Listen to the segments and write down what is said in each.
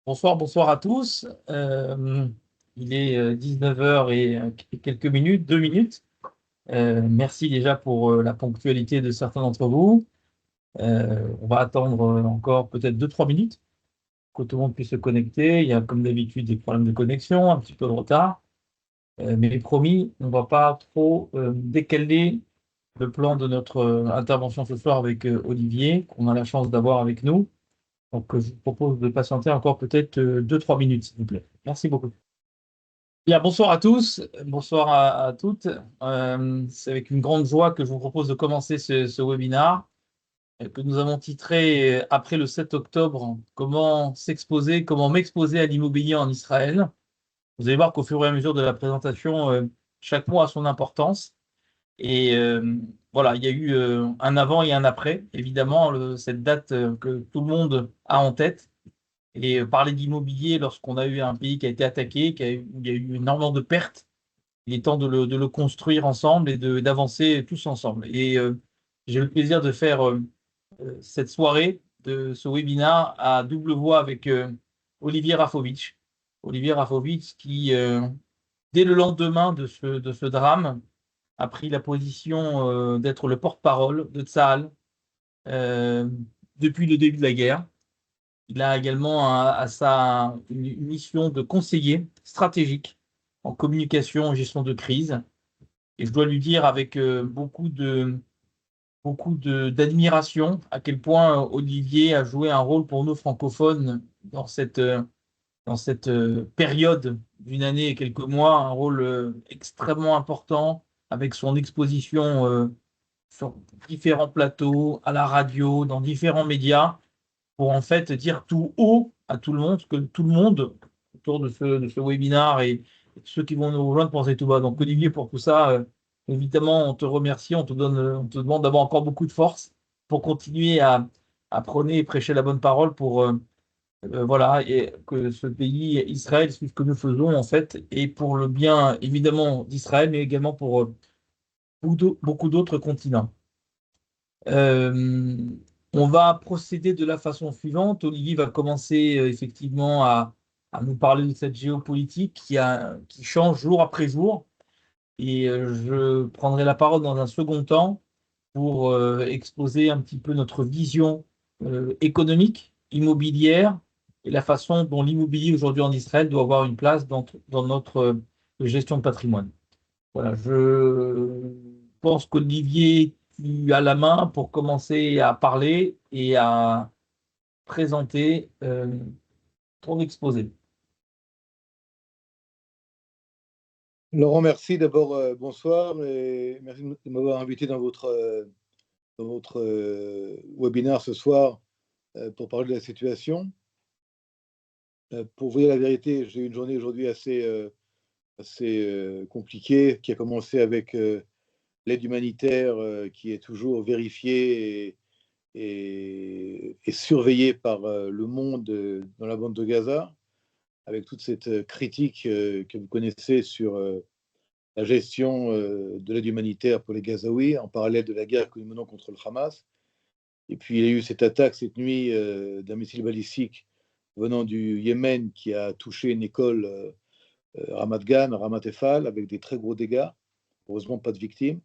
Bonsoir, bonsoir à tous. Il est 19 heures et quelques minutes, 2 minutes. Merci déjà pour la ponctualité de certains d'entre vous. On va attendre encore peut-être 2, 3 minutes que tout le monde puisse se connecter. Il y a comme d'habitude des problèmes de connexion, un petit peu de retard. Mais promis, on ne va pas trop décaler le plan de notre intervention ce soir avec Olivier, qu'on a la chance d'avoir avec nous. Donc, je vous propose de patienter encore peut-être 2, 3 minutes, s'il vous plaît. Merci beaucoup. Bien, bonsoir à tous, bonsoir à toutes. C'est avec une grande joie que je vous propose de commencer ce webinaire que nous avons titré Après le 7 octobre, comment s'exposer, comment m'exposer à l'immobilier en Israël. Vous allez voir qu'au fur et à mesure de la présentation, chaque mot a son importance. Et voilà, il y a eu un avant et un après, évidemment, cette date que tout le monde a en tête. Et parler d'immobilier lorsqu'on a eu un pays qui a été attaqué, où il y a eu énormément de pertes, il est temps de le construire ensemble et d'avancer tous ensemble. Et j'ai le plaisir de faire cette soirée, de ce webinaire à double voix avec Olivier Rafovitch. Olivier Rafovitch qui, dès le lendemain de ce drame, a pris la position d'être le porte-parole de Tsahal euh, depuis le début de la guerre. Il a également une mission de conseiller stratégique en communication, en gestion de crise. Et je dois lui dire avec d'admiration à quel point Olivier a joué un rôle pour nous francophones dans cette période d'une année et quelques mois, un rôle extrêmement important avec son exposition sur différents plateaux, à la radio, dans différents médias pour en fait dire tout haut à tout le monde, que tout le monde autour de ce webinaire et ceux qui vont nous rejoindre penser tout bas. Donc Olivier, pour tout ça, évidemment, on te remercie, on te demande d'avoir encore beaucoup de force pour continuer à prôner et prêcher la bonne parole pour voilà, et que ce pays, Israël, suive ce que nous faisons en fait, et pour le bien évidemment d'Israël, mais également pour beaucoup d'autres continents. Euh, on va procéder de la façon suivante. Olivier va commencer effectivement à nous parler de cette géopolitique qui change jour après jour. Et je prendrai la parole dans un second temps pour exposer un petit peu notre vision économique, immobilière, et la façon dont l'immobilier aujourd'hui en Israël doit avoir une place dans notre gestion de patrimoine. Voilà, je pense qu'Olivier, tu as la main pour commencer à parler et à présenter ton exposé. Laurent, merci d'abord, bonsoir et merci de m'avoir invité dans votre webinaire ce soir pour parler de la situation. Pour vous dire la vérité, j'ai eu une journée aujourd'hui assez compliquée qui a commencé avec l'aide humanitaire qui est toujours vérifiée et surveillée par le monde dans la bande de Gaza, avec toute cette critique que vous connaissez sur la gestion de l'aide humanitaire pour les Gazaouis, en parallèle de la guerre que nous menons contre le Hamas. Et puis, il y a eu cette attaque cette nuit d'un missile balistique venant du Yémen qui a touché une école Ramat Gan, Ramat Efal, avec des très gros dégâts. Heureusement, pas de victimes.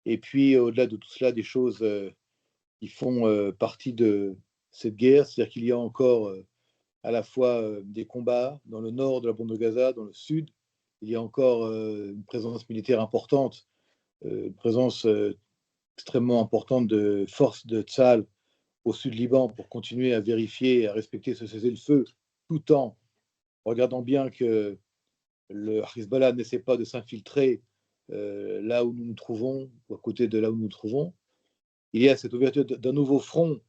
Et puis, au-delà de tout cela, des choses qui font partie de cette guerre, c'est-à-dire qu'il y a encore à la fois des combats dans le nord de la bande de Gaza, dans le sud. Il y a encore une présence militaire importante, une présence extrêmement importante de forces de Tsahal au sud Liban pour continuer à vérifier et à respecter ce cessez-le-feu, tout en regardant bien que le Hezbollah n'essaie pas de s'infiltrer là où nous nous trouvons, ou à côté de là où nous nous trouvons. Il y a cette ouverture d'un nouveau front,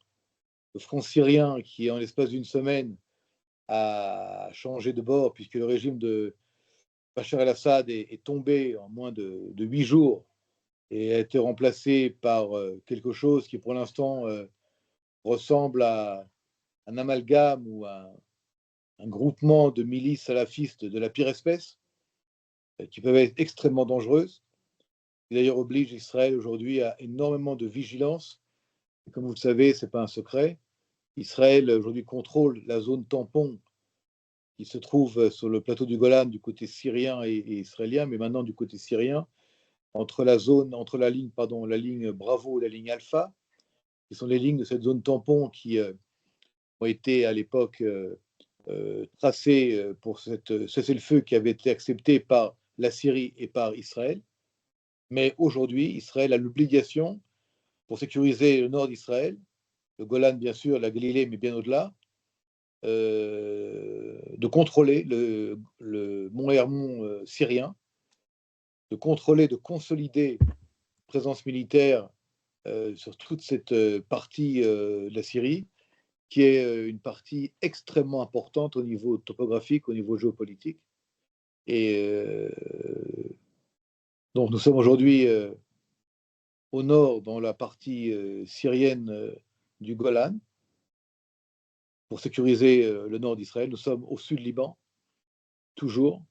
le front syrien, qui en l'espace d'une semaine a changé de bord, puisque le régime de Bachar el-Assad est tombé en moins de 8 jours et a été remplacé par quelque chose qui, pour l'instant, ressemble à un amalgame ou un groupement de milices salafistes de la pire espèce, qui peuvent être extrêmement dangereuses. Et d'ailleurs, oblige Israël aujourd'hui à énormément de vigilance. Et comme vous le savez, ce n'est pas un secret. Israël aujourd'hui contrôle la zone tampon qui se trouve sur le plateau du Golan du côté syrien et israélien, mais maintenant du côté syrien, entre la ligne, pardon, la ligne Bravo et la ligne Alpha, qui sont les lignes de cette zone tampon qui ont été à l'époque tracées pour cette cessez-le-feu qui avait été accepté par la Syrie et par Israël. Mais aujourd'hui, Israël a l'obligation, pour sécuriser le nord d'Israël, le Golan bien sûr, la Galilée, mais bien au-delà, de contrôler le mont Hermon syrien, de contrôler, de consolider la présence militaire sur toute cette partie de la Syrie, qui est une partie extrêmement importante au niveau topographique, au niveau géopolitique. Et donc nous sommes aujourd'hui au nord, dans la partie syrienne du Golan, pour sécuriser le nord d'Israël. Nous sommes au sud Liban, toujours,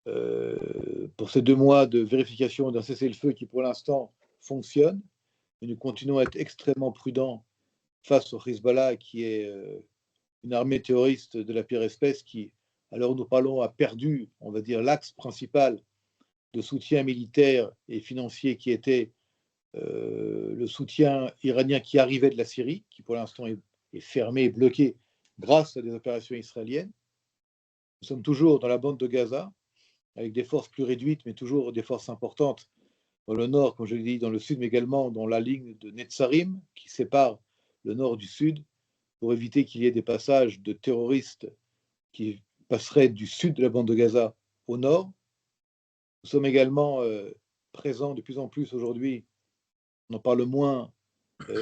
pour ces 2 mois de vérification d'un cessez-le-feu qui, pour l'instant, fonctionne. Et nous continuons à être extrêmement prudents face au Hezbollah, qui est une armée terroriste de la pire espèce qui, à l'heure où nous parlons, a perdu, on va dire, l'axe principal de soutien militaire et financier qui était le soutien iranien qui arrivait de la Syrie, qui pour l'instant est fermé et bloqué grâce à des opérations israéliennes. Nous sommes toujours dans la bande de Gaza, avec des forces plus réduites, mais toujours des forces importantes dans le nord, comme je l'ai dit, dans le sud, mais également dans la ligne de Netzarim, qui sépare le nord du sud, pour éviter qu'il y ait des passages de terroristes qui passeraient du sud de la bande de Gaza au nord. Nous sommes également présents de plus en plus aujourd'hui, on en parle moins,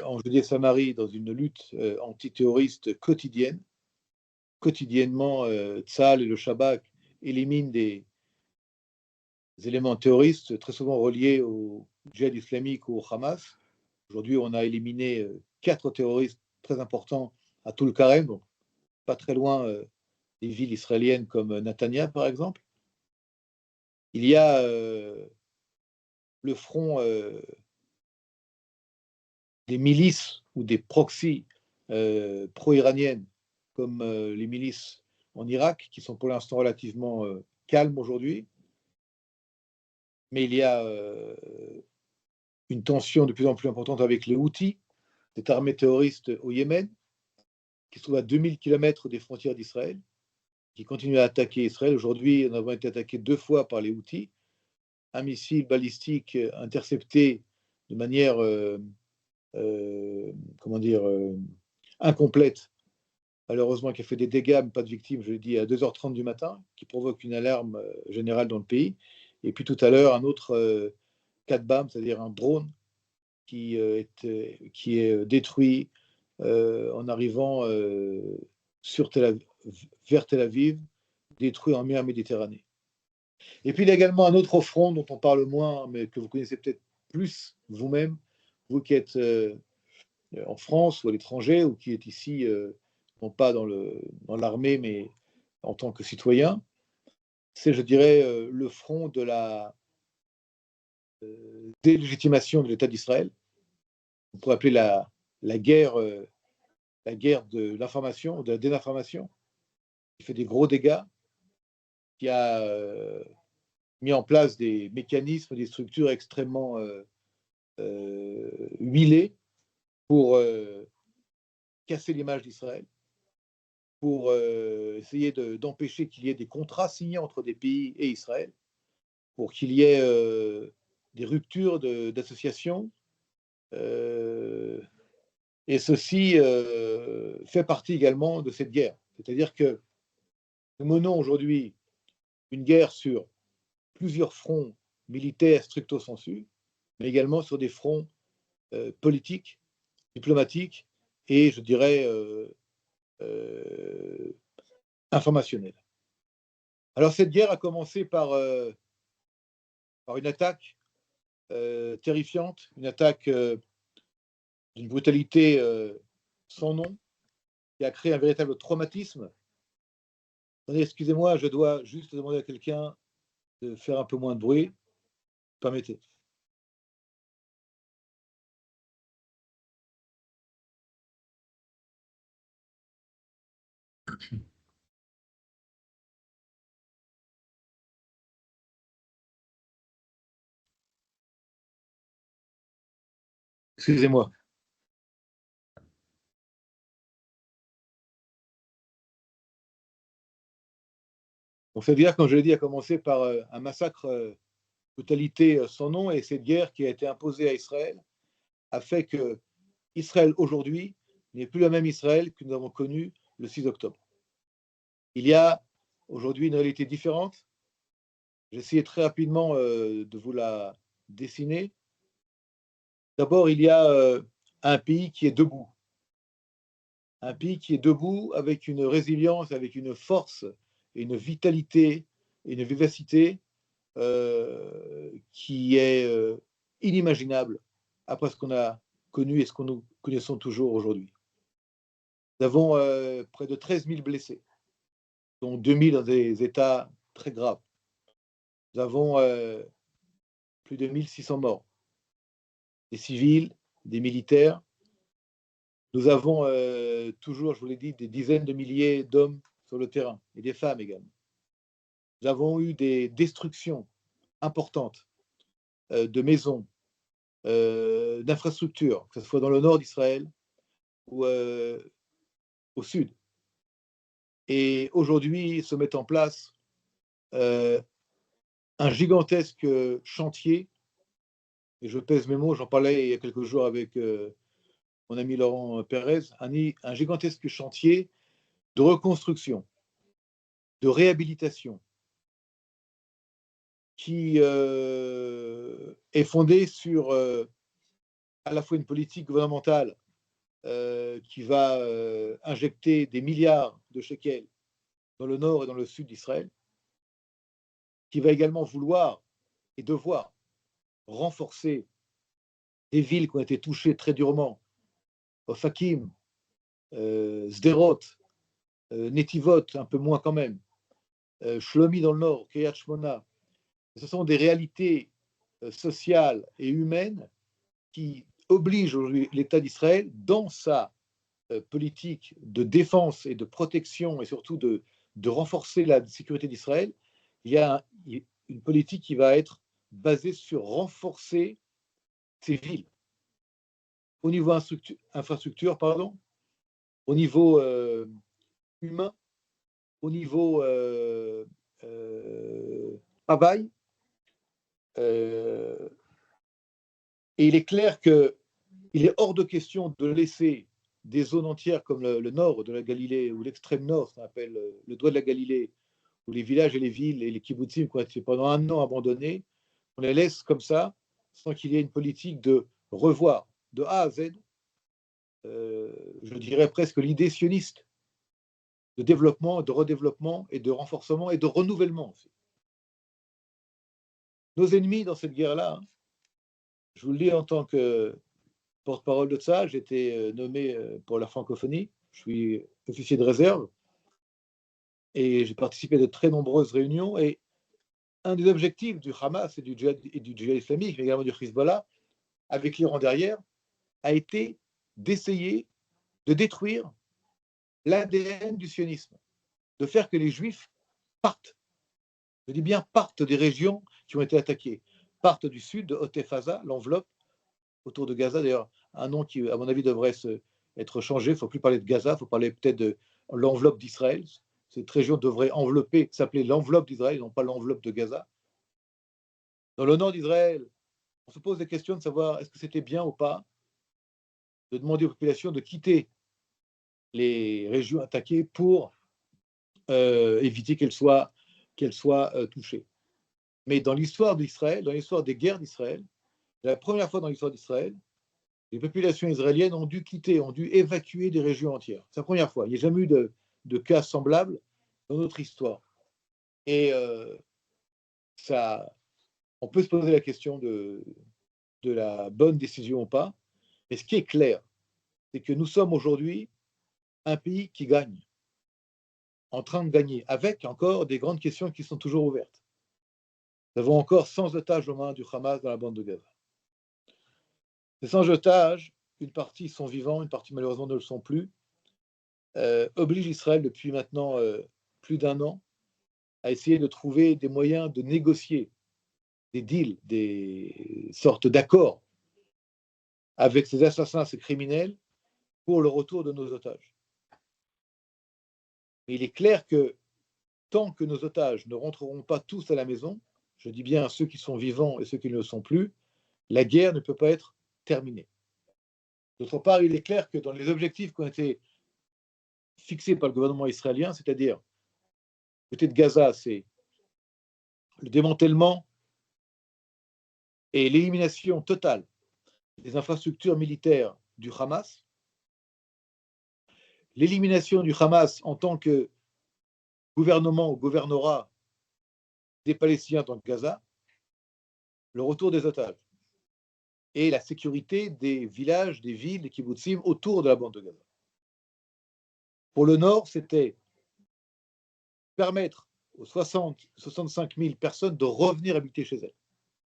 en Judée-Samarie, dans une lutte antiterroriste quotidienne. Quotidiennement, Tsahal et le Shabak éliminent des éléments terroristes, très souvent reliés au djihad islamique ou au Hamas. Aujourd'hui, on a éliminé 4 terroristes très importants à Tulkarem, donc pas très loin des villes israéliennes comme Netanya, par exemple. Il y a le front des milices ou des proxys pro-iraniennes, comme les milices en Irak, qui sont pour l'instant relativement calmes aujourd'hui. Mais il y a une tension de plus en plus importante avec les Houthis, cette armée terroriste au Yémen, qui se trouve à 2000 km des frontières d'Israël, qui continue à attaquer Israël. Aujourd'hui, nous avons été attaqués 2 fois par les Houthis. Un missile balistique intercepté de manière incomplète, malheureusement, qui a fait des dégâts, mais pas de victimes, je l'ai dit, à 2h30 du matin, qui provoque une alarme générale dans le pays. Et puis tout à l'heure, un autre Katbam, c'est-à-dire un drone qui est détruit en arrivant vers Tel Aviv, détruit en mer Méditerranée. Et puis il y a également un autre front dont on parle moins, mais que vous connaissez peut-être plus vous-même, vous qui êtes en France ou à l'étranger, ou qui êtes ici, non pas dans l'armée, mais en tant que citoyen. C'est, je dirais, le front de la délégitimation de l'État d'Israël. On pourrait appeler la guerre de l'information, de la désinformation, qui fait des gros dégâts, qui a mis en place des mécanismes, des structures extrêmement huilées pour casser l'image d'Israël, pour essayer d'empêcher qu'il y ait des contrats signés entre des pays et Israël, pour qu'il y ait des ruptures d'associations. Et ceci fait partie également de cette guerre. C'est-à-dire que nous menons aujourd'hui une guerre sur plusieurs fronts militaires stricto sensu, mais également sur des fronts politiques, diplomatiques et, je dirais, informationnels. Alors cette guerre a commencé par une attaque terrifiante, une attaque d'une brutalité sans nom, qui a créé un véritable traumatisme. Attendez, excusez-moi, je dois juste demander à quelqu'un de faire un peu moins de bruit. Permettez. Excusez-moi. Donc cette guerre, comme je l'ai dit, a commencé par un massacre totalité sans nom, et cette guerre qui a été imposée à Israël a fait que Israël aujourd'hui n'est plus la même Israël que nous avons connue le 6 octobre. Il y a aujourd'hui une réalité différente. J'ai essayé très rapidement de vous la dessiner. D'abord, il y a un pays qui est debout. Un pays qui est debout avec une résilience, avec une force, et une vitalité, et une vivacité qui est inimaginable après ce qu'on a connu et ce que nous connaissons toujours aujourd'hui. Nous avons près de 13 000 blessés, dont 2 000 dans des états très graves. Nous avons plus de 1 600 morts, des civils, des militaires. Nous avons toujours, je vous l'ai dit, des dizaines de milliers d'hommes sur le terrain, et des femmes également. Nous avons eu des destructions importantes de maisons, d'infrastructures, que ce soit dans le nord d'Israël ou au sud. Et aujourd'hui, se met en place un gigantesque chantier, et je pèse mes mots, j'en parlais il y a quelques jours avec mon ami Laurent Pérez, un gigantesque chantier de reconstruction, de réhabilitation, qui est fondé sur à la fois une politique gouvernementale qui va injecter des milliards de shekels dans le nord et dans le sud d'Israël, qui va également vouloir et devoir renforcer des villes qui ont été touchées très durement, Ofakim, Sderot, Netivot, un peu moins quand même, Shlomi dans le nord, Kiryat Shmona. Ce sont des réalités sociales et humaines qui obligent aujourd'hui l'État d'Israël, dans sa politique de défense et de protection, et surtout de renforcer la sécurité d'Israël. Il y a une politique qui va être basée sur renforcer ces villes au niveau infrastructure, pardon, au niveau humain, au niveau travail. Et il est clair qu'il est hors de question de laisser des zones entières comme le nord de la Galilée, ou l'extrême nord, ce qu'on appelle le doigt de la Galilée, où les villages et les villes et les kibbutzim qui ont été pendant un an abandonnés, on les laisse comme ça, sans qu'il y ait une politique de revoir de A à Z, je dirais presque l'idée sioniste de développement, de redéveloppement et de renforcement et de renouvellement aussi. Nos ennemis dans cette guerre-là, je vous le dis en tant que porte-parole de ça, j'ai été nommé pour la francophonie, je suis officier de réserve et j'ai participé à de très nombreuses réunions, et un des objectifs du Hamas et du djihad islamique, mais également du Hezbollah, avec l'Iran derrière, a été d'essayer de détruire l'ADN du sionisme, de faire que les Juifs partent, je dis bien partent des régions qui ont été attaquées, partent du sud de Hotef-Haza, l'enveloppe autour de Gaza, d'ailleurs un nom qui, à mon avis, devrait être changé, il ne faut plus parler de Gaza, il faut parler peut-être de l'enveloppe d'Israël. Cette région devrait s'appeler l'enveloppe d'Israël, non pas l'enveloppe de Gaza. Dans le nord d'Israël, on se pose des questions de savoir est-ce que c'était bien ou pas de demander aux populations de quitter les régions attaquées pour éviter qu'elles soient touchées. Mais dans l'histoire d'Israël, dans l'histoire des guerres d'Israël, la première fois dans l'histoire d'Israël, les populations israéliennes ont dû quitter, ont dû évacuer des régions entières. C'est la première fois. Il n'y a jamais eu de cas semblables dans notre histoire. Et on peut se poser la question de la bonne décision ou pas. Mais ce qui est clair, c'est que nous sommes aujourd'hui un pays qui gagne, en train de gagner, avec encore des grandes questions qui sont toujours ouvertes. Nous avons encore 100 otages aux mains du Hamas dans la bande de Gaza. Ces 100 otages, une partie sont vivants, une partie malheureusement ne le sont plus, obligent Israël depuis maintenant plus d'un an à essayer de trouver des moyens de négocier des deals, des sortes d'accords avec ces assassins, ces criminels, pour le retour de nos otages. Mais il est clair que tant que nos otages ne rentreront pas tous à la maison, je dis bien ceux qui sont vivants et ceux qui ne le sont plus, la guerre ne peut pas être terminée. D'autre part, il est clair que dans les objectifs qui ont été fixés par le gouvernement israélien, c'est-à-dire, côté de Gaza, c'est le démantèlement et l'élimination totale des infrastructures militaires du Hamas, l'élimination du Hamas en tant que gouvernement ou gouvernorat des Palestiniens dans Gaza, le retour des otages et la sécurité des villages, des villes, des kibbutzim autour de la bande de Gaza. Pour le Nord, c'était permettre aux 65 000 personnes de revenir habiter chez elles.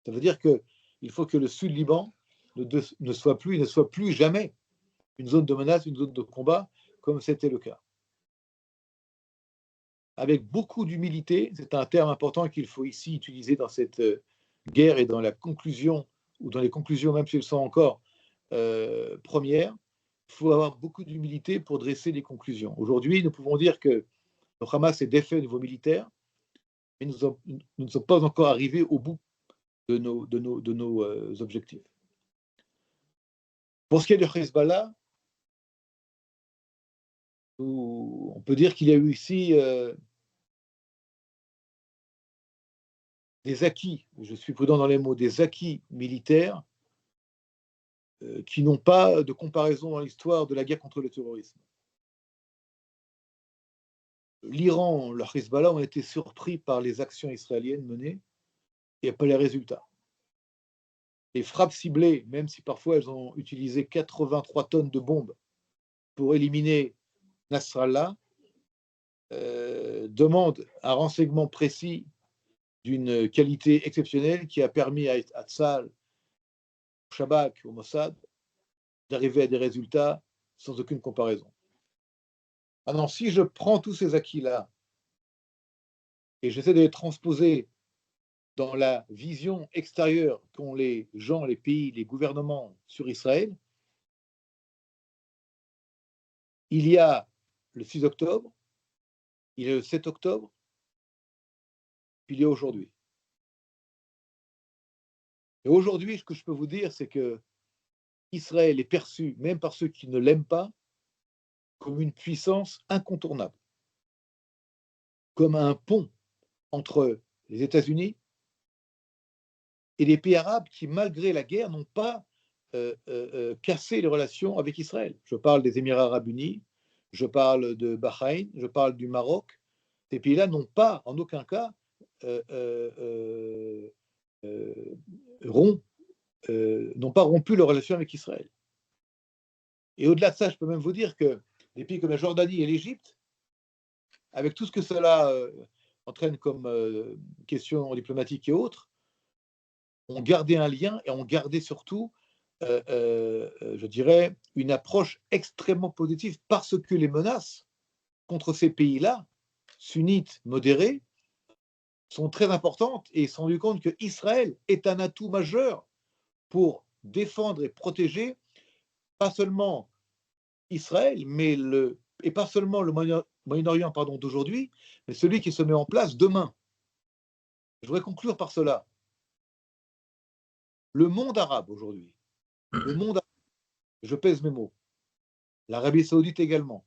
Ça veut dire qu'il faut que le Sud Liban ne soit plus jamais une zone de menace, une zone de combat, comme c'était le cas. Avec beaucoup d'humilité, c'est un terme important qu'il faut ici utiliser dans cette guerre et dans la conclusion, ou dans les conclusions, même si elles sont encore premières, il faut avoir beaucoup d'humilité pour dresser des conclusions. Aujourd'hui, nous pouvons dire que le Hamas est défait au niveau militaire, mais nous ne sommes pas encore arrivés au bout de nos objectifs. Pour ce qui est de Hezbollah, on peut dire qu'il y a eu ici des acquis, je suis prudent dans les mots, des acquis militaires qui n'ont pas de comparaison dans l'histoire de la guerre contre le terrorisme. L'Iran, le Hezbollah ont été surpris par les actions israéliennes menées et pas les résultats. Les frappes ciblées, même si parfois elles ont utilisé 83 tonnes de bombes pour éliminer Nasrallah, demandent un renseignement précis d'une qualité exceptionnelle qui a permis à Tzahal, au Shabak, au Mossad, d'arriver à des résultats sans aucune comparaison. Alors, si je prends tous ces acquis-là et j'essaie de les transposer dans la vision extérieure qu'ont les gens, les pays, les gouvernements sur Israël, il y a le 6 octobre, il y a le 7 octobre, puis il y a aujourd'hui. Et aujourd'hui, ce que je peux vous dire, c'est que Israël est perçu, même par ceux qui ne l'aiment pas, comme une puissance incontournable, comme un pont entre les États-Unis et les pays arabes qui, malgré la guerre, n'ont pas cassé les relations avec Israël. Je parle des Émirats arabes unis, je parle de Bahreïn, je parle du Maroc. Ces pays-là n'ont pas, en aucun cas, n'ont pas rompu leurs relations avec Israël. Et au-delà de ça, je peux même vous dire que des pays comme la Jordanie et l'Égypte, avec tout ce que cela entraîne comme questions diplomatiques et autres, ont gardé un lien et ont gardé surtout, je dirais, une approche extrêmement positive parce que les menaces contre ces pays-là, sunnites, modérés, sont très importantes et ils se sont rendus compte qu'Israël est un atout majeur pour défendre et protéger pas seulement Israël, et pas seulement le Moyen-Orient d'aujourd'hui, mais celui qui se met en place demain. Je voudrais conclure par cela. Le monde arabe aujourd'hui, le monde arabe, je pèse mes mots, l'Arabie saoudite également,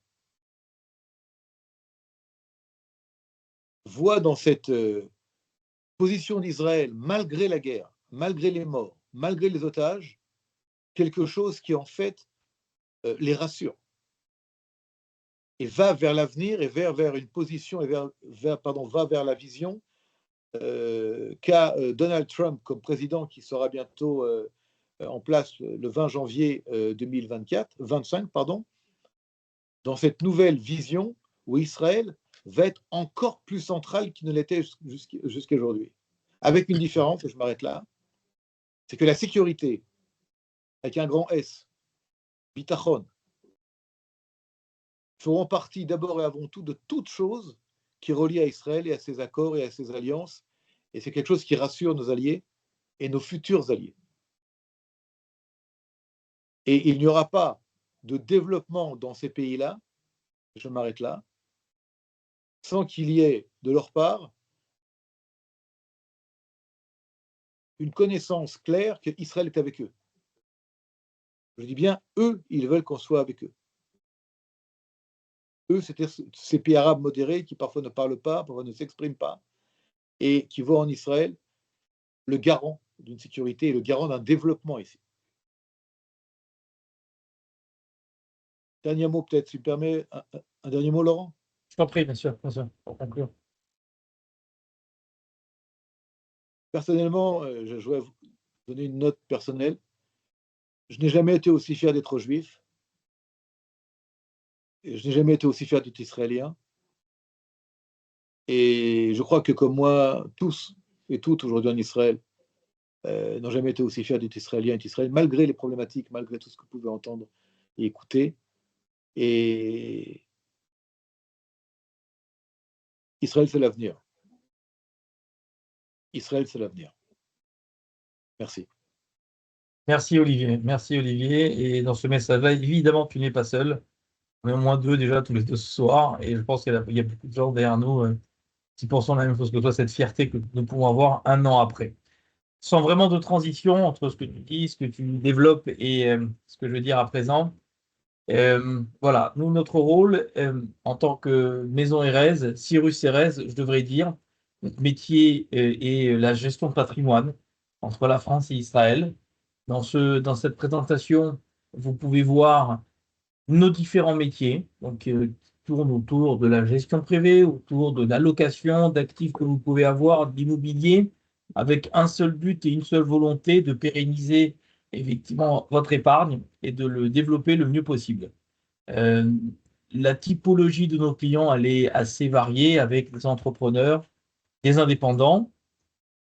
voit dans cette position d'Israël, malgré la guerre, malgré les morts, malgré les otages, quelque chose qui en fait les rassure et va vers l'avenir et vers une position et va vers la vision qu'a Donald Trump comme président qui sera bientôt en place le 20 janvier 2025, dans cette nouvelle vision où Israël va être encore plus central qu'il ne l'était jusqu'à aujourd'hui. Avec une différence, et je m'arrête là, c'est que la sécurité, avec un grand S, bitachon, feront partie d'abord et avant tout de toutes choses qui relient à Israël et à ses accords et à ses alliances. Et c'est quelque chose qui rassure nos alliés et nos futurs alliés. Et il n'y aura pas de développement dans ces pays-là, je m'arrête là, sans qu'il y ait de leur part une connaissance claire qu'Israël est avec eux. Je dis bien, eux, ils veulent qu'on soit avec eux. Eux, c'est-à-dire ces pays arabes modérés qui parfois ne parlent pas, parfois ne s'expriment pas, et qui voient en Israël le garant d'une sécurité et le garant d'un développement ici. Dernier mot peut-être, si tu me permets, un dernier mot, Laurent? Je t'en prie, bien sûr, pour conclure. Personnellement, je voudrais vous donner une note personnelle. Je n'ai jamais été aussi fier d'être juif. Et je n'ai jamais été aussi fier d'être israélien. Et je crois que comme moi, tous et toutes aujourd'hui en Israël n'ont jamais été aussi fiers d'être israéliens et d'Israël, malgré les problématiques, malgré tout ce que vous pouvez entendre et écouter. Et Israël, c'est l'avenir. Israël, c'est l'avenir. Merci. Merci Olivier, merci Olivier. Et dans ce message-là, évidemment, tu n'es pas seul. On est au moins deux déjà, tous les deux ce soir. Et je pense qu'il y a beaucoup de gens derrière nous qui pensent la même chose que toi, cette fierté que nous pouvons avoir un an après. Sans vraiment de transition entre ce que tu dis, ce que tu développes et ce que je veux dire à présent. Voilà, nous, notre rôle en tant que Maison Erez, Cyrus Erez, je devrais dire, notre métier est la gestion de patrimoine entre la France et Israël. Dans cette présentation, vous pouvez voir nos différents métiers, donc qui tournent autour de la gestion privée, autour de l'allocation d'actifs que vous pouvez avoir, d'immobilier, avec un seul but et une seule volonté de pérenniser effectivement votre épargne et de le développer le mieux possible. Euh, la typologie de nos clients, elle est assez variée avec des entrepreneurs, des indépendants.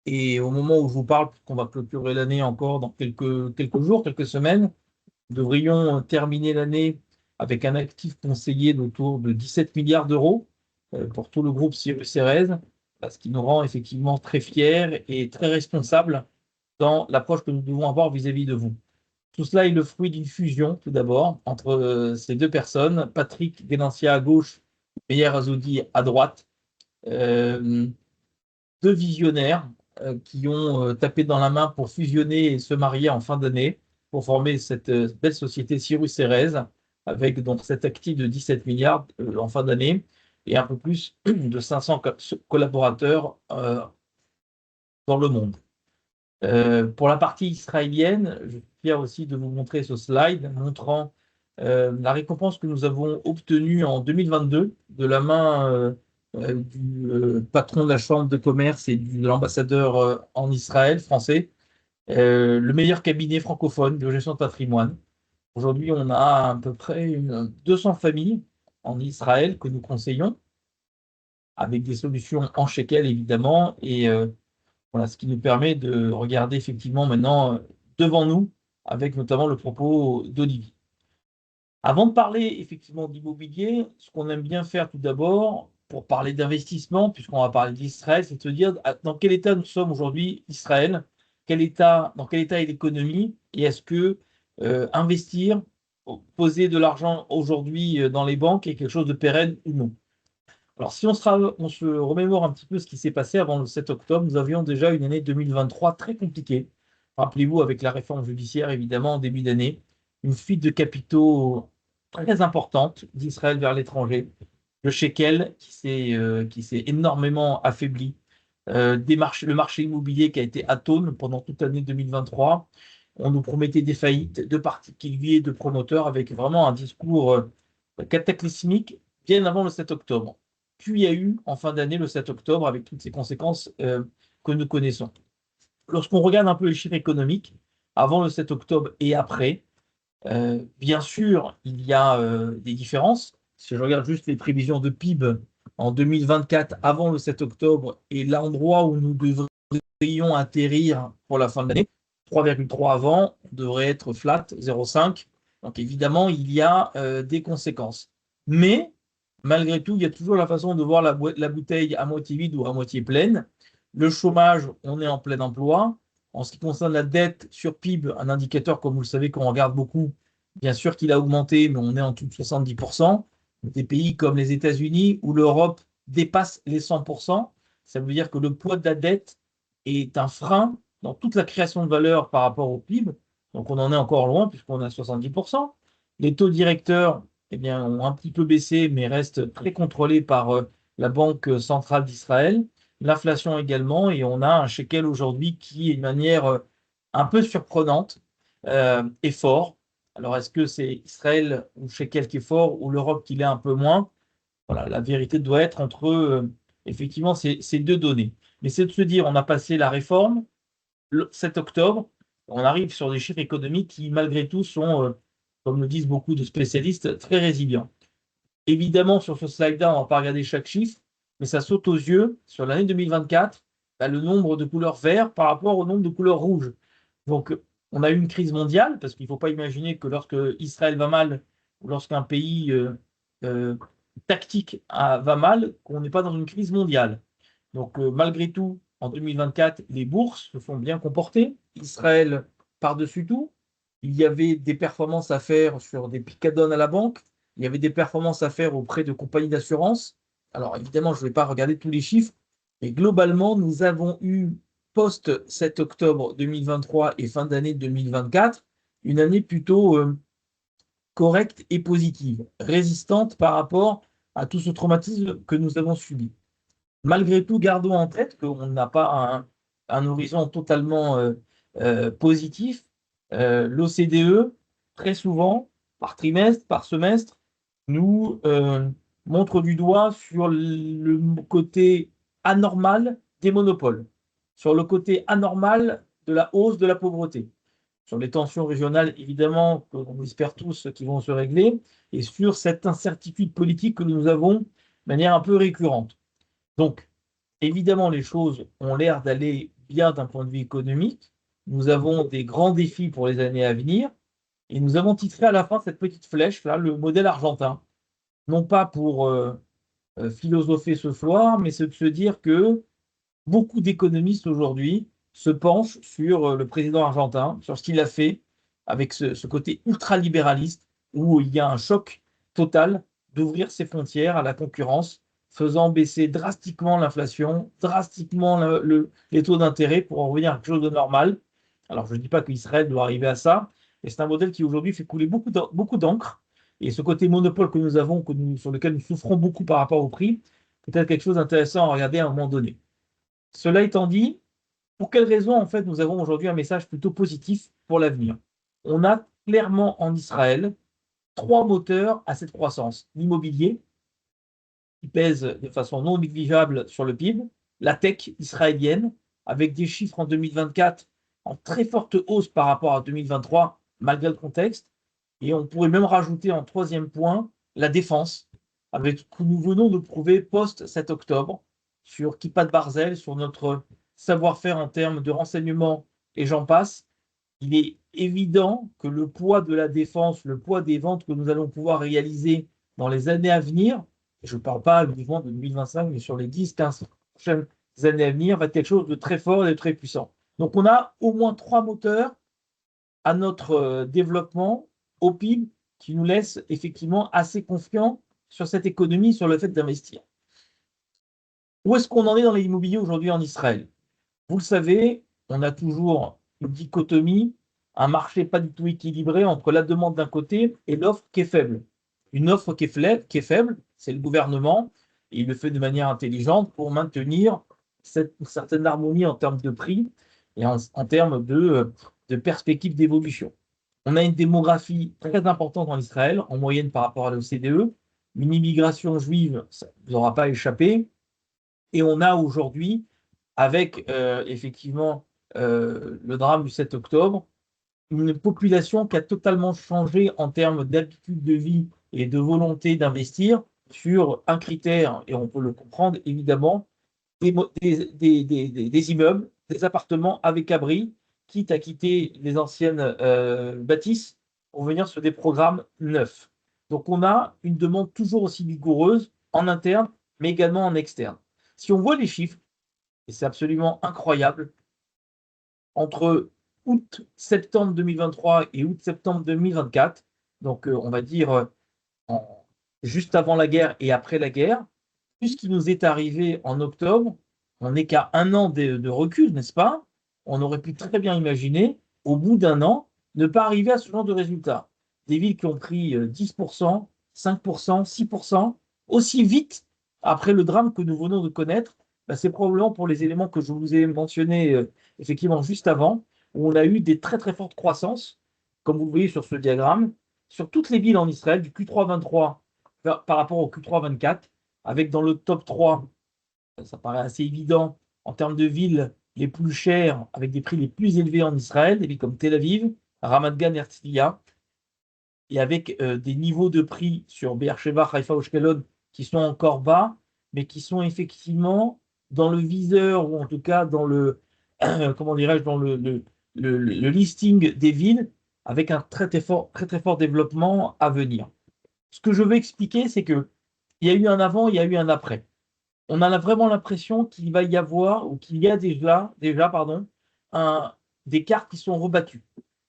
Et au moment où je vous parle, puisqu'on va clôturer l'année encore dans quelques jours, quelques semaines, nous devrions terminer l'année avec un actif conseillé d'autour de 17 milliards d'euros pour tout le groupe Cyrus Erez, ce qui nous rend effectivement très fiers et très responsables dans l'approche que nous devons avoir vis-à-vis de vous. Tout cela est le fruit d'une fusion, tout d'abord, entre ces deux personnes, Patrick Denancia à gauche, Meyer Azoudi à droite, euh, deux visionnaires qui ont tapé dans la main pour fusionner et se marier en fin d'année pour former cette belle société Cyrus Erez avec donc cet actif de 17 milliards en fin d'année et un peu plus de 500 collaborateurs dans le monde. Pour la partie israélienne, je suis fier aussi de vous montrer ce slide montrant la récompense que nous avons obtenue en 2022 de la main du patron de la Chambre de commerce et de l'ambassadeur en Israël français, le meilleur cabinet francophone de gestion de patrimoine. Aujourd'hui, on a à peu près 200 familles en Israël que nous conseillons, avec des solutions en shekel évidemment, et voilà, ce qui nous permet de regarder effectivement maintenant devant nous, avec notamment le propos d'Olivier. Avant de parler effectivement d'immobilier, ce qu'on aime bien faire tout d'abord, pour parler d'investissement, puisqu'on va parler d'Israël, c'est de se dire dans quel état nous sommes aujourd'hui, Israël, dans quel état est l'économie, et est-ce que investir, poser de l'argent aujourd'hui dans les banques est quelque chose de pérenne ou non. Alors, si on se remémore un petit peu ce qui s'est passé avant le 7 octobre, nous avions déjà une année 2023 très compliquée. Rappelez-vous, avec la réforme judiciaire, évidemment, en début d'année, une fuite de capitaux très importante d'Israël vers l'étranger, le shekel qui s'est énormément affaibli, le marché immobilier qui a été atone pendant toute l'année 2023. On nous promettait des faillites de particuliers, de promoteurs, avec vraiment un discours cataclysmique bien avant le 7 octobre. Puis il y a eu en fin d'année le 7 octobre avec toutes ces conséquences que nous connaissons. Lorsqu'on regarde un peu les chiffres économiques, avant le 7 octobre et après, bien sûr, il y a des différences. Si je regarde juste les prévisions de PIB en 2024 avant le 7 octobre et l'endroit où nous devrions atterrir pour la fin de l'année, 3,3 avant, on devrait être flat, 0,5. Donc évidemment, il y a des conséquences. Mais malgré tout, il y a toujours la façon de voir la bouteille à moitié vide ou à moitié pleine. Le chômage, on est en plein emploi. En ce qui concerne la dette sur PIB, un indicateur, comme vous le savez, qu'on regarde beaucoup, bien sûr qu'il a augmenté, mais on est en dessous de 70%. Des pays comme les États-Unis ou l'Europe dépassent les 100%. Ça veut dire que le poids de la dette est un frein dans toute la création de valeur par rapport au PIB. Donc on en est encore loin puisqu'on est à 70%. Les taux directeurs eh bien, ont un petit peu baissé, mais restent très contrôlés par la Banque centrale d'Israël. L'inflation également, et on a un shekel aujourd'hui qui, de manière un peu surprenante, est fort. Alors, est-ce que c'est Israël ou shekel qui est fort ou l'Europe qui l'est un peu moins? Voilà, la vérité doit être entre effectivement ces deux données. Mais c'est de se dire, on a passé la réforme le 7 octobre, on arrive sur des chiffres économiques qui, malgré tout, sont, comme le disent beaucoup de spécialistes, très résilients. Évidemment, sur ce slide-là, on ne va pas regarder chaque chiffre, mais ça saute aux yeux sur l'année 2024, le nombre de couleurs vert par rapport au nombre de couleurs rouges. Donc, on a eu une crise mondiale, parce qu'il ne faut pas imaginer que lorsque Israël va mal, ou lorsqu'un pays euh, tactique va mal, qu'on n'est pas dans une crise mondiale. Donc, malgré tout, en 2024, les bourses se sont bien comportées. Israël par-dessus tout. Il y avait des performances à faire sur des picadons à la banque. Il y avait des performances à faire auprès de compagnies d'assurance. Alors, évidemment, je ne vais pas regarder tous les chiffres, mais globalement, nous avons eu, post-7 octobre 2023 et fin d'année 2024, une année plutôt correcte et positive, résistante par rapport à tout ce traumatisme que nous avons subi. Malgré tout, gardons en tête qu'on n'a pas un horizon totalement positif. L'OCDE, très souvent, par trimestre, par semestre, nous montre du doigt sur le côté anormal des monopoles, sur le côté anormal de la hausse de la pauvreté, sur les tensions régionales, évidemment, qu'on espère tous qui vont se régler, et sur cette incertitude politique que nous avons de manière un peu récurrente. Donc, évidemment, les choses ont l'air d'aller bien d'un point de vue économique. Nous avons des grands défis pour les années à venir. Et nous avons titré à la fin cette petite flèche, là, le modèle argentin. Non pas pour philosopher ce soir, mais c'est de se dire que beaucoup d'économistes aujourd'hui se penchent sur le président argentin, sur ce qu'il a fait avec ce côté ultralibéraliste où il y a un choc total d'ouvrir ses frontières à la concurrence, faisant baisser drastiquement l'inflation, drastiquement les taux d'intérêt pour en revenir à quelque chose de normal. Alors, je ne dis pas qu'Israël doit arriver à ça, mais c'est un modèle qui aujourd'hui fait couler beaucoup d'encre. Et ce côté monopole que nous avons, sur lequel nous souffrons beaucoup par rapport au prix, peut-être quelque chose d'intéressant à regarder à un moment donné. Cela étant dit, pour quelles raisons, en fait, nous avons aujourd'hui un message plutôt positif pour l'avenir? On a clairement en Israël trois moteurs à cette croissance. L'immobilier, qui pèse de façon non négligeable sur le PIB, la tech israélienne, avec des chiffres en 2024 en très forte hausse par rapport à 2023, malgré le contexte. Et on pourrait même rajouter en troisième point la défense, avec ce que nous venons de prouver post-7 octobre sur Kippat Barzel, sur notre savoir-faire en termes de renseignement et j'en passe. Il est évident que le poids de la défense, le poids des ventes que nous allons pouvoir réaliser dans les années à venir, je ne parle pas uniquement de 2025, mais sur les 10-15 prochaines années à venir, va être quelque chose de très fort et de très puissant. Donc on a au moins trois moteurs à notre développement au PIB qui nous laisse effectivement assez confiants sur cette économie, sur le fait d'investir. Où est-ce qu'on en est dans l'immobilier aujourd'hui en Israël? Vous le savez, on a toujours une dichotomie, un marché pas du tout équilibré entre la demande d'un côté et l'offre qui est faible. Une offre qui est faible, c'est le gouvernement, et il le fait de manière intelligente pour maintenir cette certaine harmonie en termes de prix et en termes de perspective d'évolution. On a une démographie très importante en Israël, en moyenne par rapport à l'OCDE, une immigration juive, ça ne vous aura pas échappé, et on a aujourd'hui, avec effectivement le drame du 7 octobre, une population qui a totalement changé en termes d'habitude de vie et de volonté d'investir sur un critère, et on peut le comprendre évidemment, des immeubles, des appartements avec abri, quitte à quitter les anciennes bâtisses pour venir sur des programmes neufs. Donc on a une demande toujours aussi vigoureuse en interne, mais également en externe. Si on voit les chiffres, et c'est absolument incroyable, entre août-septembre 2023 et août-septembre 2024, donc on va dire juste avant la guerre et après la guerre, puisqu'il nous est arrivé en octobre, on n'est qu'à un an de recul, n'est-ce pas? On aurait pu très bien imaginer, au bout d'un an, ne pas arriver à ce genre de résultat. Des villes qui ont pris 10%, 5%, 6%, aussi vite après le drame que nous venons de connaître, ben, c'est probablement pour les éléments que je vous ai mentionnés effectivement juste avant, où on a eu des très très fortes croissances, comme vous le voyez sur ce diagramme, sur toutes les villes en Israël, du Q3 23 par rapport au Q3 24, avec dans le top 3, ça paraît assez évident, en termes de villes les plus chères, avec des prix les plus élevés en Israël, des villes comme Tel Aviv, Ramat Gan, Herzliya, et avec des niveaux de prix sur Beersheba, Haïfa, Ashkelon qui sont encore bas, mais qui sont effectivement dans le viseur, ou en tout cas dans le, comment dirais-je, dans le listing des villes, avec un très, très fort développement à venir. Ce que je veux expliquer, c'est que il y a eu un avant, il y a eu un après. On a vraiment l'impression qu'il va y avoir, ou qu'il y a déjà pardon, des cartes qui sont rebattues,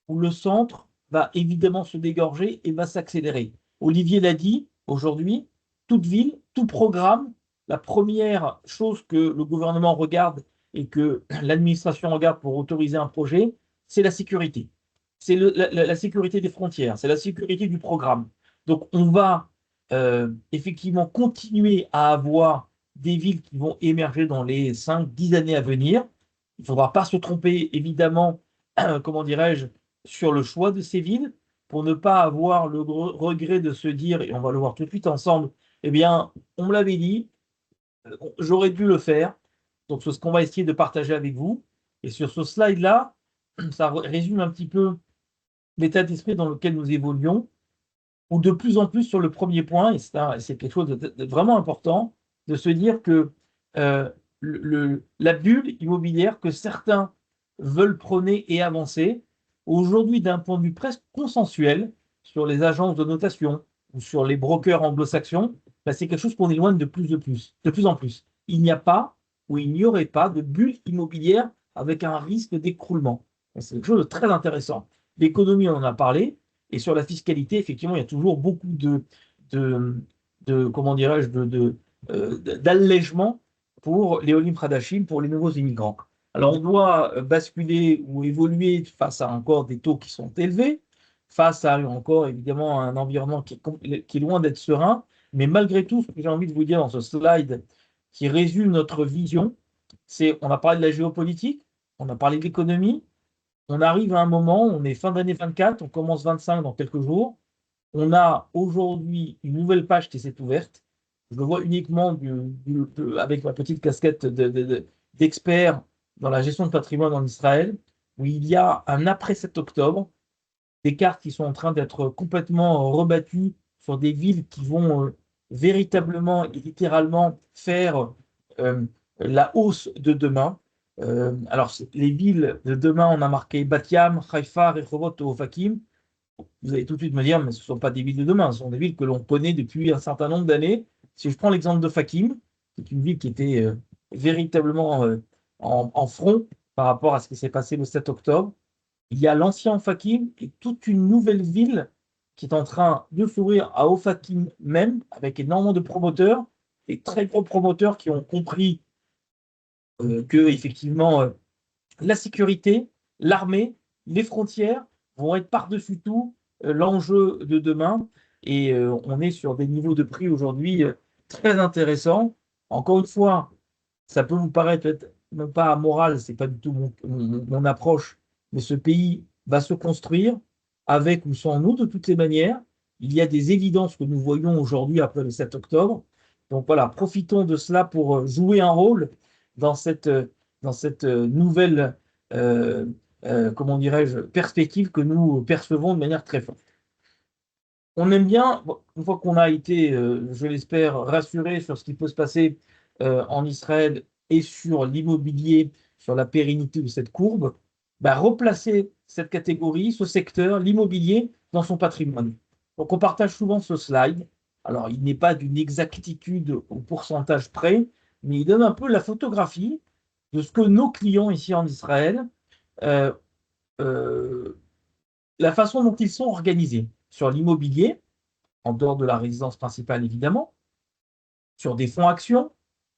où le centre va évidemment se dégorger et va s'accélérer. Olivier l'a dit, aujourd'hui, toute ville, tout programme, la première chose que le gouvernement regarde et que l'administration regarde pour autoriser un projet, c'est la sécurité. C'est la sécurité des frontières, c'est la sécurité du programme. Donc on va effectivement continuer à avoir des villes qui vont émerger dans les 5-10 années à venir. Il ne faudra pas se tromper, évidemment, comment dirais-je, sur le choix de ces villes, pour ne pas avoir le regret de se dire, et on va le voir tout de suite ensemble, eh bien, on me l'avait dit, j'aurais dû le faire. Donc, c'est ce qu'on va essayer de partager avec vous. Et sur ce slide-là, ça résume un petit peu l'état d'esprit dans lequel nous évoluons, ou de plus en plus sur le premier point, et c'est quelque chose de vraiment important, de se dire que la bulle immobilière que certains veulent prôner et avancer, aujourd'hui d'un point de vue presque consensuel, sur les agences de notation ou sur les brokers anglo-saxons, ben, c'est quelque chose qu'on éloigne de plus en plus. Il n'y a pas ou il n'y aurait pas de bulle immobilière avec un risque d'écroulement. C'est quelque chose de très intéressant. L'économie, on en a parlé, et sur la fiscalité, effectivement, il y a toujours beaucoup comment dirais-je, d'allègement pour les Olim Pradachim, pour les nouveaux immigrants. Alors, on doit basculer ou évoluer face à encore des taux qui sont élevés, face à encore évidemment un environnement qui est loin d'être serein, mais malgré tout, ce que j'ai envie de vous dire dans ce slide qui résume notre vision, c'est, on a parlé de la géopolitique, on a parlé de l'économie, on arrive à un moment, on est fin d'année 24, on commence 25 dans quelques jours. On a aujourd'hui une nouvelle page qui s'est ouverte. Je le vois uniquement avec ma petite casquette d'expert dans la gestion de patrimoine en Israël, où il y a un après 7 octobre, des cartes qui sont en train d'être complètement rebattues sur des villes qui vont véritablement et littéralement faire euh, la hausse de demain. Alors, les villes de demain, on a marqué Bat Yam, Haïfa, Rehovot, Ofakim. Vous allez tout de suite me dire, mais ce ne sont pas des villes de demain, ce sont des villes que l'on connaît depuis un certain nombre d'années. Si je prends l'exemple de Fakim, c'est une ville qui était véritablement en front par rapport à ce qui s'est passé le 7 octobre. Il y a l'ancien Ofakim et toute une nouvelle ville qui est en train de s'ouvrir à Ofakim même, avec énormément de promoteurs, et très gros promoteurs qui ont compris que effectivement la sécurité, l'armée, les frontières vont être par-dessus tout l'enjeu de demain. Et on est sur des niveaux de prix aujourd'hui très intéressants. Encore une fois, ça peut vous paraître peut-être même pas moral, c'est pas du tout mon approche, mais ce pays va se construire avec ou sans nous de toutes les manières. Il y a des évidences que nous voyons aujourd'hui après le 7 octobre. Donc voilà, profitons de cela pour jouer un rôle dans cette nouvelle, comment dirais-je, perspective que nous percevons de manière très forte. On aime bien, une fois qu'on a été, je l'espère, rassuré sur ce qui peut se passer en Israël et sur l'immobilier, sur la pérennité de cette courbe, bah, replacer cette catégorie, ce secteur, l'immobilier, dans son patrimoine. Donc on partage souvent ce slide. Alors il n'est pas d'une exactitude au pourcentage près, mais il donne un peu la photographie de ce que nos clients ici en Israël euh, euh, la façon dont ils sont organisés sur l'immobilier, en dehors de la résidence principale évidemment, sur des fonds actions,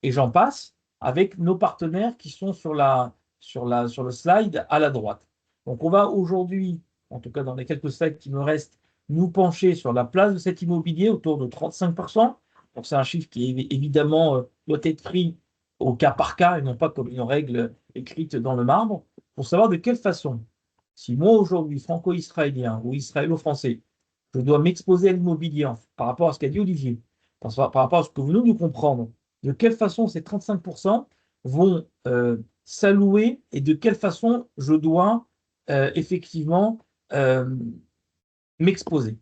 et j'en passe, avec nos partenaires qui sont sur le slide à la droite. Donc on va aujourd'hui, en tout cas dans les quelques slides qui me restent, nous pencher sur la place de cet immobilier autour de 35%. Donc c'est un chiffre qui évidemment doit être pris au cas par cas et non pas comme une règle écrite dans le marbre, pour savoir de quelle façon, si moi aujourd'hui, franco-israélien ou israélo-français, je dois m'exposer à l'immobilier par rapport à ce qu'a dit Olivier, par rapport à ce que vous venez de comprendre, de quelle façon ces 35% vont s'allouer et de quelle façon je dois effectivement euh, m'exposer.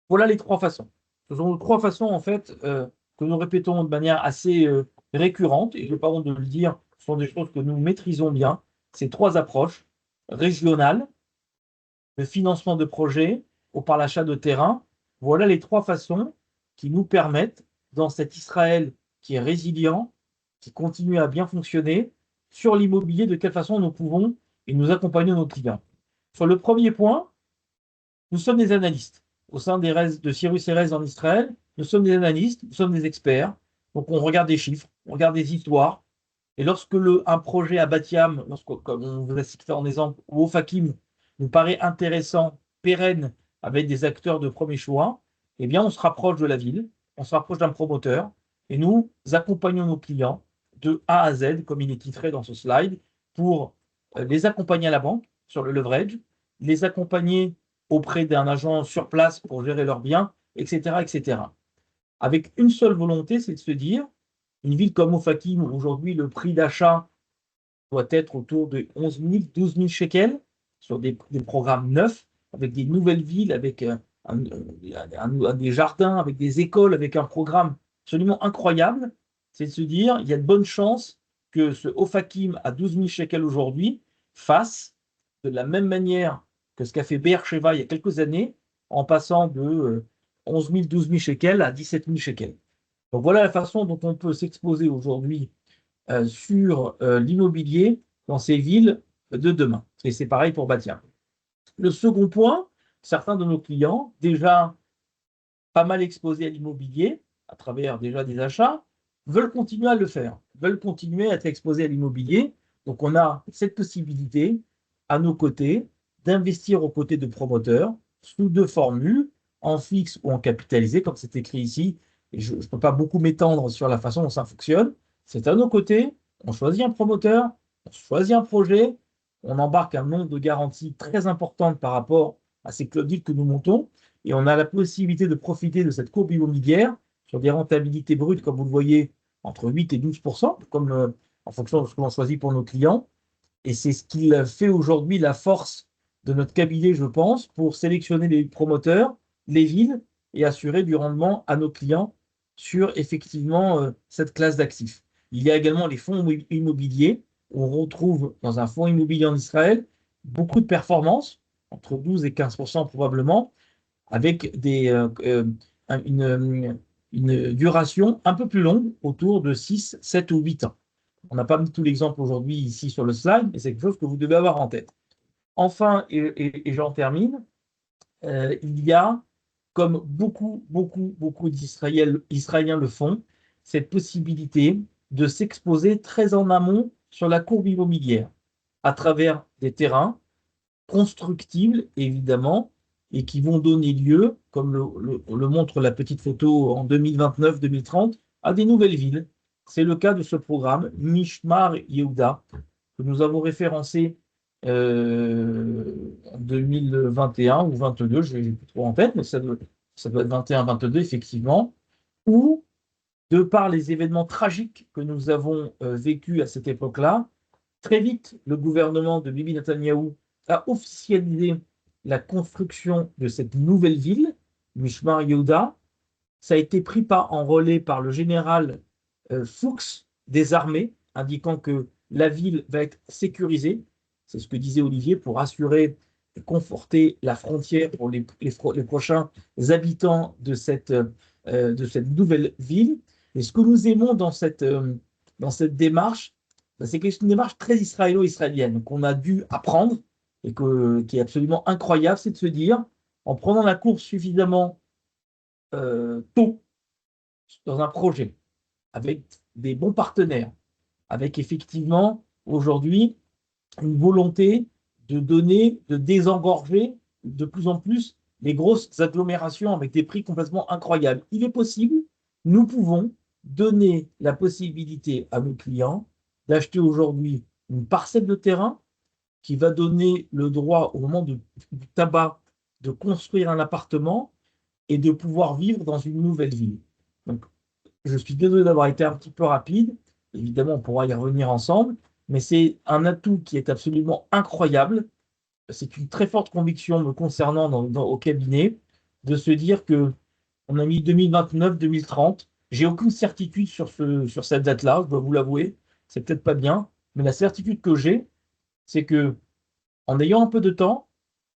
Voilà les trois façons. Ce sont trois façons en fait que nous répétons de manière assez récurrente, et je n'ai pas honte de le dire, ce sont des choses que nous maîtrisons bien. Ces trois approches régionales, le financement de projets ou par l'achat de terrain. Voilà les trois façons qui nous permettent, dans cet Israël qui est résilient, qui continue à bien fonctionner, sur l'immobilier, de quelle façon nous pouvons et nous accompagner nos clients. Sur le premier point, nous sommes des analystes. Au sein de Cyrus RS en Israël, nous sommes des analystes, nous sommes des experts. Donc on regarde des chiffres, on regarde des histoires. Et lorsque un projet à Batiam, comme on vous a cité en exemple, ou au Fakim, nous paraît intéressant, pérenne, avec des acteurs de premier choix, eh bien on se rapproche de la ville, on se rapproche d'un promoteur, et nous accompagnons nos clients de A à Z, comme il est titré dans ce slide, pour les accompagner à la banque sur le leverage, les accompagner auprès d'un agent sur place pour gérer leurs biens, etc., etc. Avec une seule volonté, c'est de se dire, une ville comme Ofakim, où aujourd'hui le prix d'achat doit être autour de 11 000, 12 000 shekels, sur des programmes neufs, avec des nouvelles villes, avec des jardins, avec des écoles, avec un programme absolument incroyable, c'est de se dire, il y a de bonnes chances que ce Ofakim à 12 000 shekels aujourd'hui fasse de la même manière que ce qu'a fait Beersheba il y a quelques années, en passant de 11 000, 12 000 shekels à 17 000 shekels. Donc voilà la façon dont on peut s'exposer aujourd'hui sur l'immobilier dans ces villes de demain. Et c'est pareil pour Bâtien. Le second point, certains de nos clients, déjà pas mal exposés à l'immobilier, à travers déjà des achats, veulent continuer à le faire, veulent continuer à être exposés à l'immobilier. Donc on a cette possibilité à nos côtés d'investir aux côtés de promoteurs sous deux formules, en fixe ou en capitalisé, comme c'est écrit ici. Et je ne peux pas beaucoup m'étendre sur la façon dont ça fonctionne. C'est à nos côtés, on choisit un promoteur, on choisit un projet, on embarque un nombre de garanties très importantes par rapport à ces clubs deals que nous montons, et on a la possibilité de profiter de cette courbe immobilière sur des rentabilités brutes, comme vous le voyez, entre 8 et 12%, comme en fonction de ce que l'on choisit pour nos clients. Et c'est ce qui fait aujourd'hui la force de notre cabinet, je pense, pour sélectionner les promoteurs, les villes et assurer du rendement à nos clients sur effectivement cette classe d'actifs. Il y a également les fonds immobiliers. On retrouve dans un fonds immobilier en Israël beaucoup de performances, entre 12 et 15% probablement, avec une duration un peu plus longue, autour de 6, 7 ou 8 ans. On n'a pas mis tout l'exemple aujourd'hui ici sur le slide, mais c'est quelque chose que vous devez avoir en tête. Enfin, et j'en termine, il y a, comme beaucoup d'Israéliens le font, cette possibilité de s'exposer très en amont sur la courbe immobilière, à travers des terrains constructibles, évidemment, et qui vont donner lieu, comme le montre la petite photo en 2029-2030, à des nouvelles villes. C'est le cas de ce programme, Mishmar Yehuda, que nous avons référencé en 2021 ou 22, je n'ai plus trop en tête, mais ça doit être 21-22, effectivement, où, de par les événements tragiques que nous avons vécus à cette époque-là, très vite, le gouvernement de Bibi Netanyahou a officialisé la construction de cette nouvelle ville, Mishmar Yehuda. Ça a été pris en relais par le général Fuchs des armées, indiquant que la ville va être sécurisée. C'est ce que disait Olivier, pour assurer et conforter la frontière pour les prochains habitants de cette nouvelle ville. Et ce que nous aimons dans cette démarche, c'est une démarche très israélo-israélienne qu'on a dû apprendre et qui est absolument incroyable, c'est de se dire, en prenant la course suffisamment tôt dans un projet, avec des bons partenaires, avec effectivement aujourd'hui une volonté de donner, de désengorger de plus en plus les grosses agglomérations avec des prix complètement incroyables. Il est possible, nous pouvons donner la possibilité à nos clients d'acheter aujourd'hui une parcelle de terrain qui va donner le droit au moment du tabac de construire un appartement et de pouvoir vivre dans une nouvelle ville. Donc, je suis désolé d'avoir été un petit peu rapide. Évidemment, on pourra y revenir ensemble, mais c'est un atout qui est absolument incroyable. C'est une très forte conviction me concernant au cabinet de se dire que on a mis 2029-2030. J'ai aucune certitude sur cette date-là, je dois vous l'avouer. C'est peut-être pas bien, mais la certitude que j'ai, c'est que en ayant un peu de temps,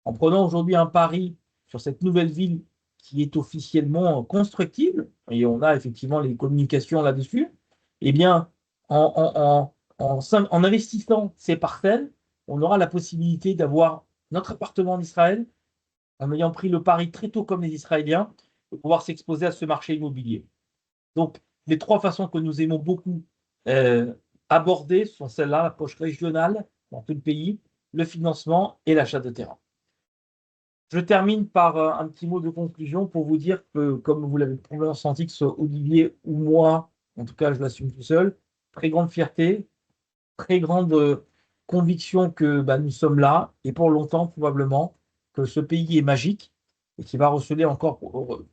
en prenant aujourd'hui un pari sur cette nouvelle ville qui est officiellement constructible, et on a effectivement les communications là-dessus, eh bien, en investissant ces parcelles, on aura la possibilité d'avoir notre appartement en Israël, en ayant pris le pari très tôt comme les Israéliens, de pouvoir s'exposer à ce marché immobilier. Donc, les trois façons que nous aimons beaucoup euh, aborder sont celles-là, la poche régionale dans tout le pays, le financement et l'achat de terrain. Je termine par un petit mot de conclusion pour vous dire que, comme vous l'avez probablement senti, que ce soit Olivier ou moi, en tout cas je l'assume tout seul, très grande fierté, très grande conviction que nous sommes là et pour longtemps probablement, que ce pays est magique et qui va recevoir encore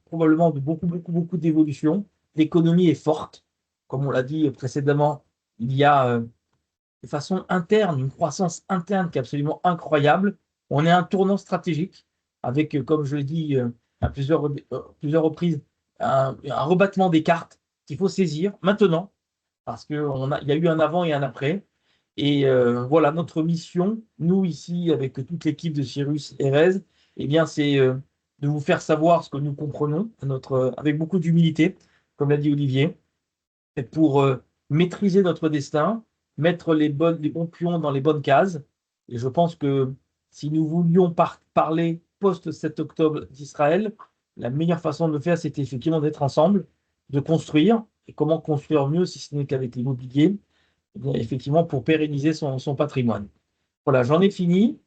probablement de beaucoup d'évolutions. L'économie est forte, comme on l'a dit précédemment, il y a de façon interne, une croissance interne qui est absolument incroyable. On est à un tournant stratégique avec, comme je l'ai dit à plusieurs reprises, un rebattement des cartes qu'il faut saisir maintenant parce qu'il y a eu un avant et un après. Et voilà, notre mission, nous ici, avec toute l'équipe de Cyrus Erez, eh bien, c'est de vous faire savoir ce que nous comprenons, avec beaucoup d'humilité, comme l'a dit Olivier, et pour maîtriser notre destin, mettre les bons pions dans les bonnes cases. Et je pense que si nous voulions parler post-7 octobre d'Israël, la meilleure façon de le faire, c'était effectivement d'être ensemble, de construire. Et comment construire mieux si ce n'est qu'avec l'immobilier, eh bien, effectivement, pour pérenniser son patrimoine. Voilà, j'en ai fini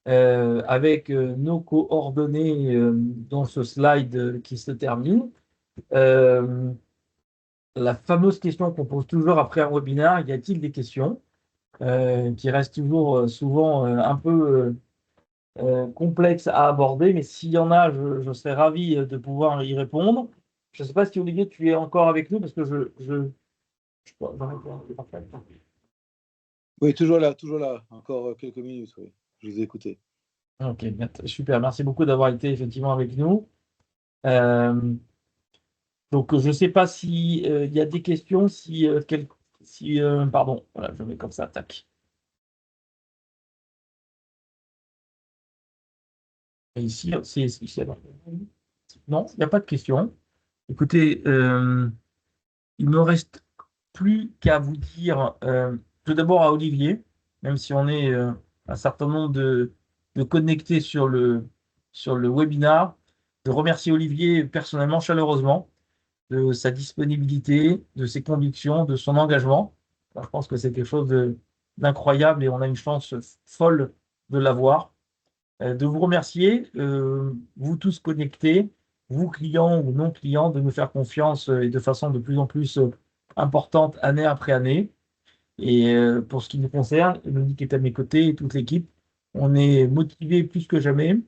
avec nos coordonnées dans ce slide qui se termine. Euh, la fameuse question qu'on pose toujours après un webinaire, y a-t-il des questions qui restent toujours souvent un peu complexes à aborder, mais s'il y en a, je serais ravi de pouvoir y répondre. Je ne sais pas si Olivier, tu es encore avec nous parce que Oui, toujours là. Encore quelques minutes, oui. Je vous ai écouté. Ok, super. Merci beaucoup d'avoir été effectivement avec nous. Euh, donc, je ne sais pas si il y a des questions, pardon, voilà, je mets comme ça, tac. Et ici, non, il n'y a pas de questions. Écoutez, il me reste plus qu'à vous dire, tout d'abord à Olivier, même si on est un certain nombre de connectés sur le webinar, de remercier Olivier personnellement, chaleureusement, de sa disponibilité, de ses convictions, de son engagement. Alors, je pense que c'est quelque chose d'incroyable et on a une chance folle de l'avoir. De vous remercier, vous tous connectés, vous clients ou non clients, de nous faire confiance et de façon de plus en plus importante année après année. Et pour ce qui nous concerne, Monique est à mes côtés et toute l'équipe, on est motivés plus que jamais.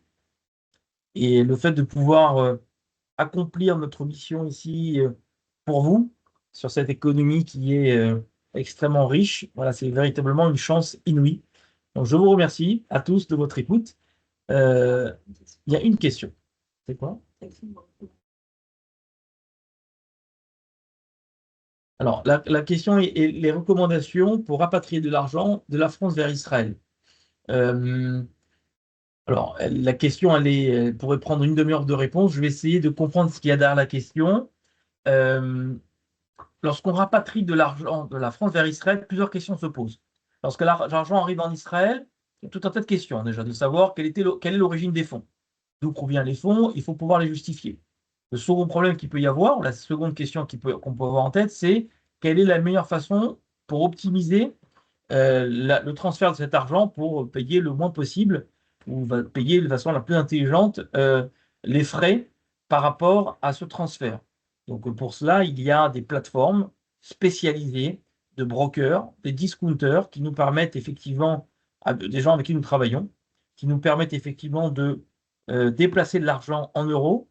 Et le fait de pouvoir accomplir notre mission ici pour vous, sur cette économie qui est extrêmement riche, voilà, c'est véritablement une chance inouïe. Donc je vous remercie à tous de votre écoute. Il y a une question. C'est quoi? Alors, la question est les recommandations pour rapatrier de l'argent de la France vers Israël. Euh, alors, la question, elle pourrait prendre une demi-heure de réponse. Je vais essayer de comprendre ce qu'il y a derrière la question. Euh, lorsqu'on rapatrie de l'argent de la France vers Israël, plusieurs questions se posent. Lorsque l'argent arrive en Israël, il y a tout un tas de questions déjà, de savoir quelle est l'origine des fonds. D'où proviennent les fonds, il faut pouvoir les justifier. Le second problème qu'il peut y avoir, la seconde question qu'on peut avoir en tête, c'est quelle est la meilleure façon pour optimiser le transfert de cet argent pour payer le moins possible ou payer de façon la plus intelligente les frais par rapport à ce transfert. Donc pour cela, il y a des plateformes spécialisées de brokers, des discounters qui nous permettent effectivement, des gens avec qui nous travaillons, qui nous permettent effectivement de déplacer de l'argent en euros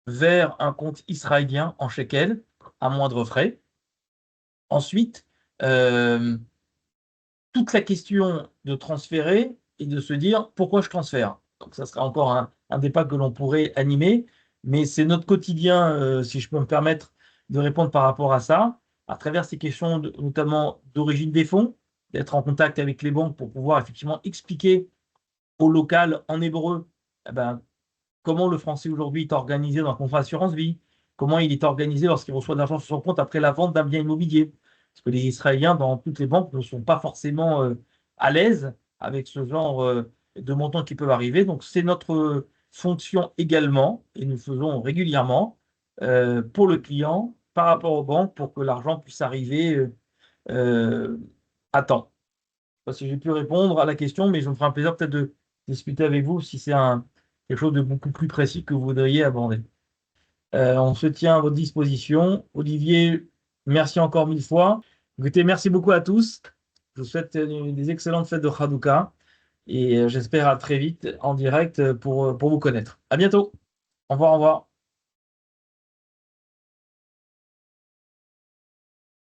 vers un compte israélien en shekel à moindre frais. Ensuite, toute la question de transférer et de se dire pourquoi je transfère. Donc ça sera encore un débat que l'on pourrait animer, mais c'est notre quotidien, si je peux me permettre de répondre par rapport à ça, à travers ces questions notamment d'origine des fonds, d'être en contact avec les banques pour pouvoir effectivement expliquer au local en hébreu eh ben, comment le français aujourd'hui est organisé dans un contrat d'assurance vie, comment il est organisé lorsqu'il reçoit de l'argent sur son compte après la vente d'un bien immobilier. Parce que les Israéliens, dans toutes les banques, ne sont pas forcément à l'aise avec ce genre de montants qui peuvent arriver. Donc, c'est notre fonction également, et nous faisons régulièrement pour le client, par rapport aux banques, pour que l'argent puisse arriver euh, à temps. Je ne sais pas si j'ai pu répondre à la question, mais je me ferai un plaisir peut-être de discuter avec vous si c'est quelque chose de beaucoup plus précis que vous voudriez aborder. On se tient à votre disposition. Olivier, merci encore 1000 fois. Écoutez, merci beaucoup à tous. Je vous souhaite des excellentes fêtes de Hanouka et j'espère à très vite en direct pour vous connaître. À bientôt. Au revoir, au revoir.